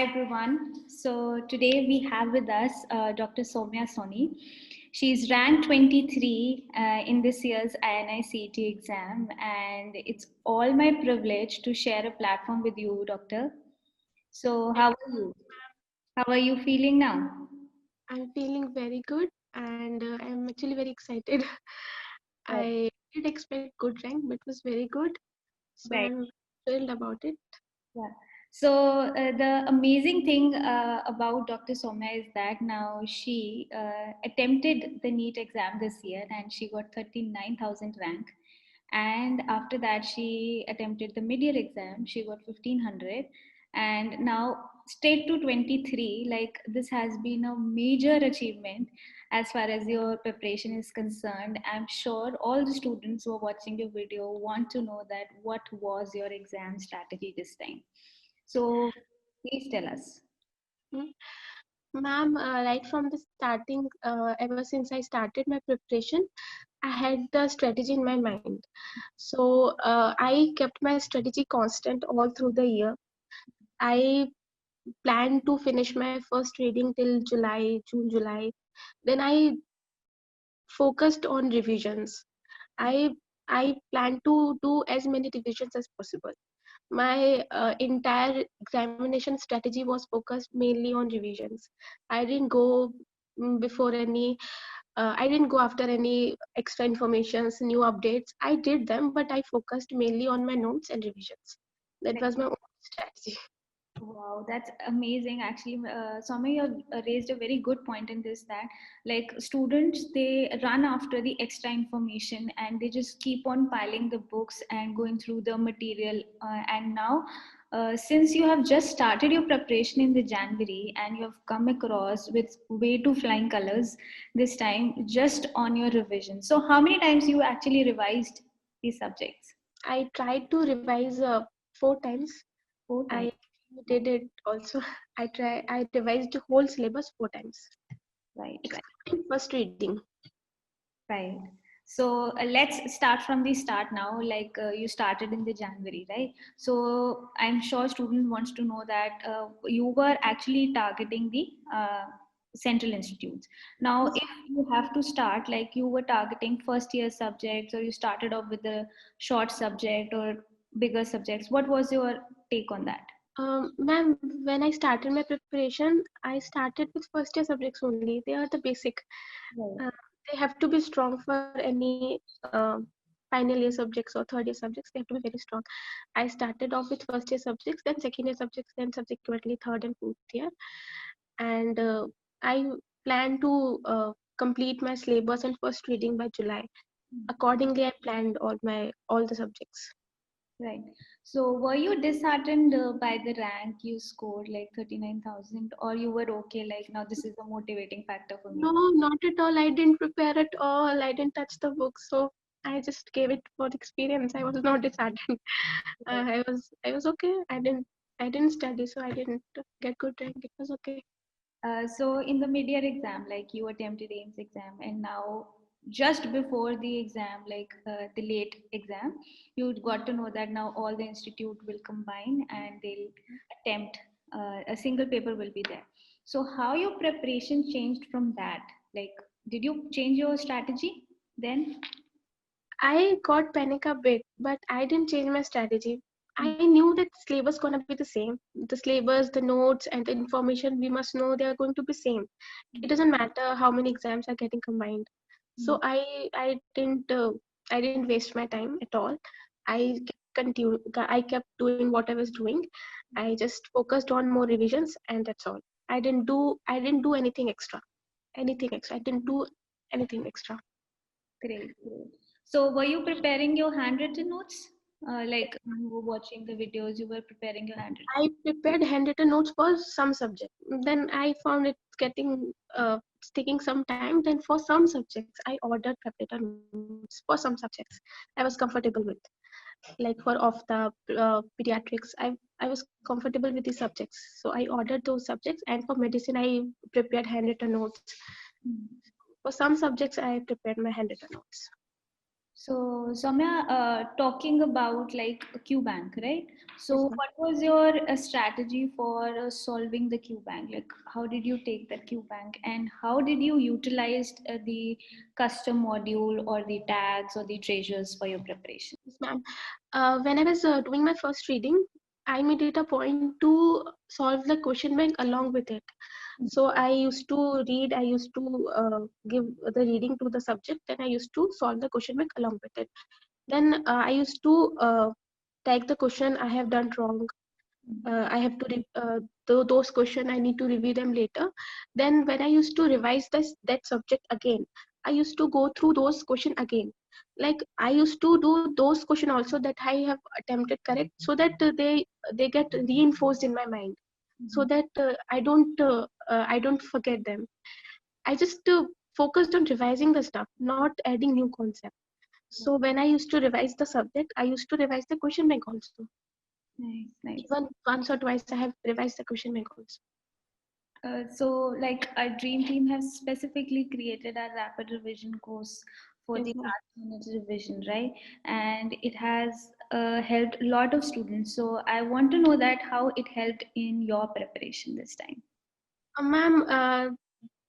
Hi everyone. So today we have with us Dr. Soumya Soni. She's ranked 23 in this year's INI-CET exam, and it's all my privilege to share a platform with you, Doctor. So how are you? How are you feeling now? I'm feeling very good and I'm actually very excited. Right. I did expect good rank, but it was very good. So Right. I'm thrilled about it. Yeah. So the amazing thing about Dr. Soumya is that now she attempted the NEET exam this year and she got 39,000 rank. And after that, she attempted the mid-year exam. She got 1500, and now straight to 23. Like this has been a major achievement as far as your preparation is concerned. I'm sure all the students who are watching your video want to know that what was your exam strategy this time. So please tell us. Mm. Ma'am, right from the starting, ever since I started my preparation, I had the strategy in my mind. So I kept my strategy constant all through the year. I planned to finish my first reading till July, June, July. Then I focused on revisions. I I plan to do as many revisions as possible. My entire examination strategy was focused mainly on revisions. I didn't go before any. I didn't go after any extra informations, new updates. I did them, but I focused mainly on my notes and revisions. That was my own strategy. Wow, that's amazing. Actually, Soumya, you raised a very good point in this that like students, they run after the extra information and they just keep on piling the books and going through the material. And now, since you have just started your preparation in the January and you have come across with way too flying colors this time just on your revision. So, how many times you actually revised these subjects? I tried to revise 4 times. Four I times. did it also. I revised the whole syllabus 4 times, Right, right. excluding first reading. Right. So let's start from the start now. Like you started in the January, right? So I'm sure student wants to know that you were actually targeting the central institutes. Now, Yes. if you have to start, like you were targeting first year subjects, or you started off with a short subject or bigger subjects, what was your take on that? Ma'am, when I started my preparation, I started with first year subjects only. They are the basic. Right. Uh, they have to be strong for any final year subjects or third year subjects. They have to be very strong. I started off with first year subjects, then second year subjects, then subsequently third and fourth year. And I plan to complete my syllabus and first reading by July. Accordingly, I planned all the subjects. Right. So, were you disheartened by the rank you scored, like 39,000, or you were okay, like now this is a motivating factor for me? No, not at all. I didn't prepare at all. I didn't touch the book, so I just gave it for the experience. I was not disheartened. Right. I was okay. I didn't study, so I didn't get good rank. It was okay. So, in the mid-year exam, like you attempted AIMS exam, and now just before the exam, like the late exam, you got to know that now all the institute will combine and they'll attempt a single paper will be there. So, how your preparation changed from that? Like, did you change your strategy then? I got panic a bit, but I didn't change my strategy. I knew that syllabus gonna be the same. The syllabus, the notes, and the information we must know they are going to be same. It doesn't matter how many exams are getting combined. So I didn't waste my time at all. I kept doing what I was doing. I just focused on more revisions, and that's all. I didn't do anything extra. I didn't do anything extra. Great, great. So, were you preparing your handwritten notes? Like when you were watching the videos, you were preparing your handwritten. I prepared handwritten notes for some subject. Then I found it getting it's taking some time. Then for some subjects, I ordered preparatory notes for some subjects I was comfortable with. Like for of the pediatrics, I was comfortable with these subjects, so I ordered those subjects. And for medicine, I prepared handwritten notes. Mhm. For some subjects, I prepared my handwritten notes. So, Soumya, talking about like a QBank, right? Yes, So, ma'am. what was your strategy for solving the QBank? Like, how did you take that QBank, and how did you utilize the custom module or the tags or the treasures for your preparation? Yes, ma'am. When I was doing my first reading, I made it a point to solve the question bank along with it. So I used to read, I used to give the reading to the subject, and I used to solve the question bank along with it. Then I used to take the question I have done wrong. I have to those question I need to review them later. Then when I used to revise that subject again, I used to go through those question again. Like I used to do those question also that I have attempted correct, so that they get reinforced in my mind, so Mhm. that I don't forget them. I just focused on revising the stuff, not adding new concept. So when I used to revise the subject, I used to revise the question bank also. Nice, nice. Even once or twice I have revised the question bank also. So, like, our dream team has specifically created a rapid revision course for Yes, the ma'am. last minute revision, right? And it has helped a lot of students. So, I want to know that how it helped in your preparation this time. Ma'am,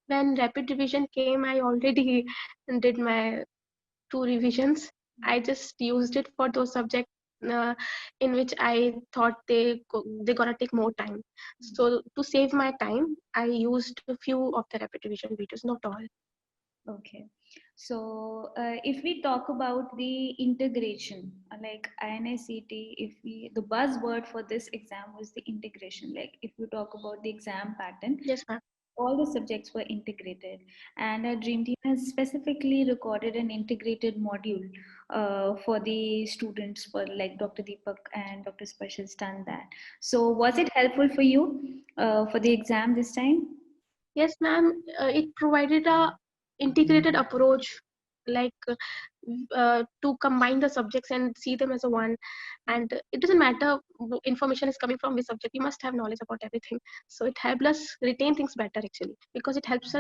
when rapid revision came, I already did my two revisions. I just used it for those subjects uh, in which I thought they're gonna take more time. So to save my time, I used a few of the rapid revision videos, not all. Okay. So, if we talk about the integration, like INICT, if we, the buzzword for this exam was the integration. Like, if you talk about the exam pattern, Yes, ma'am. all the subjects were integrated, and our dream team has specifically recorded an integrated module for the students, for like Dr. Deepak and Dr. Sparsh has done that. So, was it helpful for you for the exam this time? Yes, ma'am. It provided a integrated approach, like to combine the subjects and see them as a one. And it doesn't matter information is coming from which subject. You must have knowledge about everything. So it helps us retain things better actually, because it helps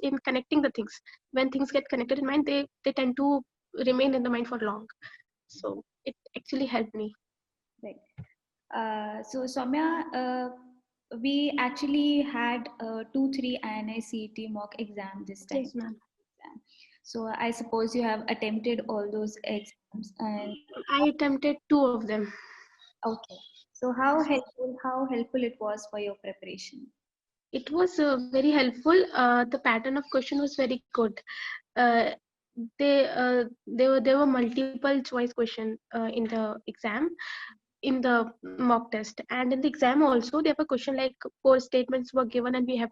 in connecting the things. When things get connected in mind, they tend to remain in the mind for long. So it actually helped me. Right. So Soumya, we actually had 2, 3 INICET mock exam this time. Yes, ma'am. So I suppose you have attempted all those exams. And I attempted two of them. okay, so how helpful it was for your preparation? It was very helpful. The pattern of question was very good. Uh, there were multiple choice question in the exam, in the mock test, and in the exam also there were question like four statements were given, and we have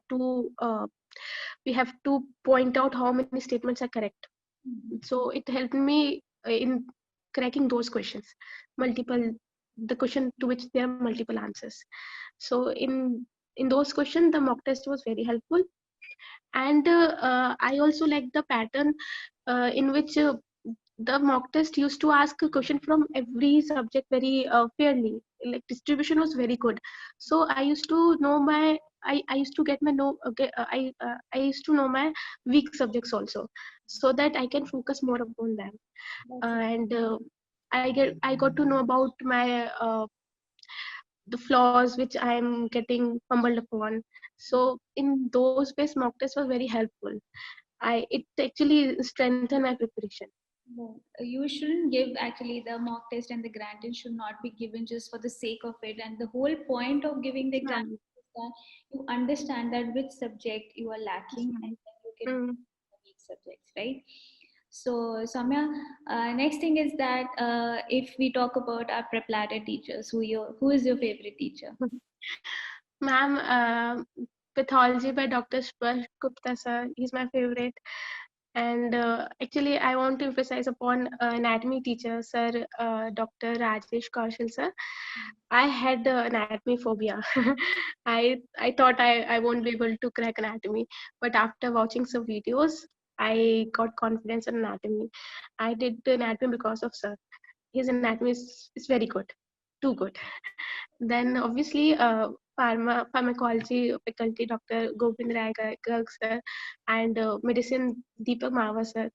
to point out how many statements are correct. Mhm. So it helped me in cracking those questions, multiple the question to which there are multiple answers. So in those questions the mock test was very helpful. And I also like the pattern in which the mock test used to ask a question from every subject very fairly. Like distribution was very good. So I used to know my I used to get my know okay, I used to know my weak subjects also, so that I can focus more upon them. That's And I got to know about my the flaws which I am getting fumbled upon. So in those ways, mock test was very helpful. It actually strengthened my preparation. no, you shouldn't give actually the mock test and the granting should not be given just for the sake of it. And the whole point of giving the Yes, exam ma'am. is that you understand that which subject you are Yes, lacking and ma'am. then you can Mm. the weak subjects, right? So, Samya, next thing is that if we talk about our prep ladder teachers, who is your favorite teacher? Ma'am, pathology by Dr. Sparsh Gupta sir, he's my favorite. And actually, I want to emphasize upon anatomy teacher, sir, Dr. Rajesh Kaushal sir. I had anatomy phobia. I thought I won't be able to crack anatomy, but after watching some videos, I got confidence in anatomy. I did the anatomy because of sir. His anatomy is very good, too good. Then obviously, pharmacology faculty Dr. Govind Rai Garg sir, and medicine Deepak Mahawar sir.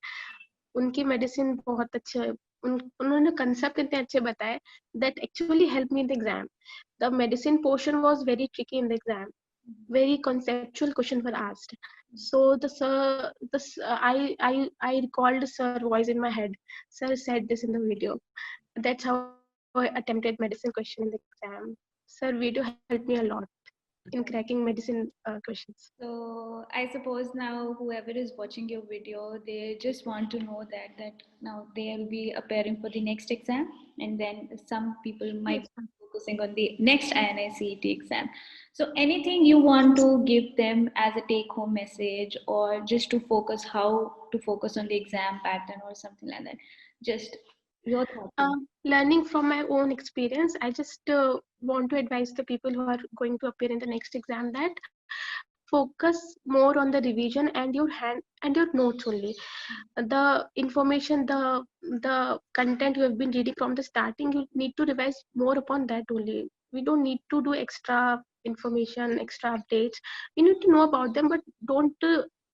उनकी medicine बहुत अच्छे, उन्होंने concept इतने अच्छे बताए that actually helped me in the exam. The medicine portion was very tricky in the exam. Very conceptual questions were asked. So the sir, I recalled sir voice in my head. Sir said this in the video. That's how I attempted medicine question in the exam. Sir, video helped me a lot in cracking medicine questions. So I suppose now whoever is watching your video, they just want to know that now they'll be appearing for the next exam, and then some people might Yes, be focusing on the next INICET exam. So anything you want to give them as a take-home message, or just to focus how to focus on the exam pattern or something like that, just your thoughts on learning from my own experience, I just want to advise the people who are going to appear in the next exam that focus more on the revision and your notes only. The information, the content you have been reading from the starting, you need to revise more upon that only. We don't need to do extra information, extra updates. We need to know about them, but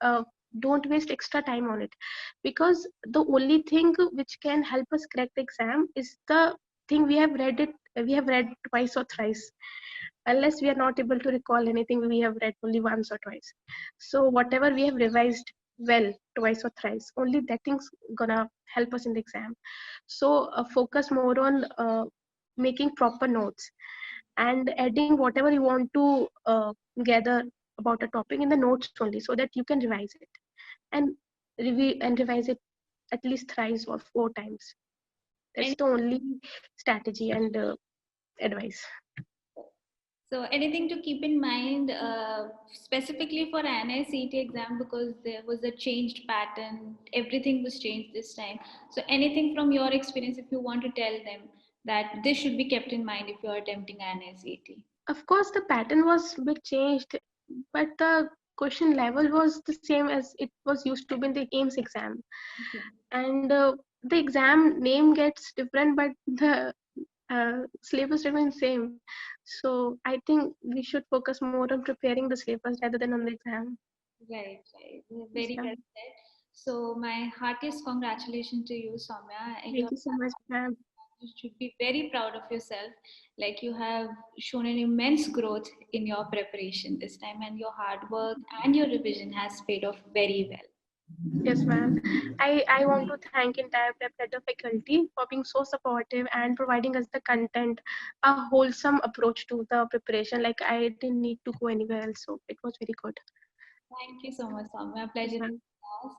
uh, don't waste extra time on it, because the only thing which can help us crack the exam is the thing we have read twice or thrice. Unless we are not able to recall anything we have read only once or twice, so whatever we have revised well twice or thrice, only that thing's gonna help us in the exam. So focus more on making proper notes and adding whatever you want to gather about a topic in the notes only, so that you can revise it and revise it at least thrice or 4 times. That's it. the only strategy and advice. So anything to keep in mind specifically for NICET exam, because there was a changed pattern, everything was changed this time. So anything from your experience, if you want to tell them that this should be kept in mind if you are attempting NICET. Of course, the pattern was a bit changed, but the question level was the same as it was used to be in the AIMS exam. Okay. And the exam name gets different, but the syllabus remains same. So I think we should focus more on preparing the syllabus rather than on the exam. Right, right. Yes, Very well ma'am. said. So my heartiest congratulations to you, Soumya. Thank you so much, ma'am. You should be very proud of yourself. Like you have shown an immense growth in your preparation this time, and your hard work and your revision has paid off very well. Yes, ma'am. I want to thank entire Prep Letter faculty for being so supportive and providing us the content, a wholesome approach to the preparation. Like I didn't need to go anywhere else, so it was very good. Thank you so much, Soumya. Yes, Pleasure is ma'am. ours.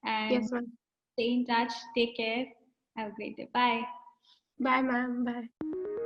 And Yes, ma'am. stay in touch. Take care. Have a great day. Bye. Bye, ma'am. Bye.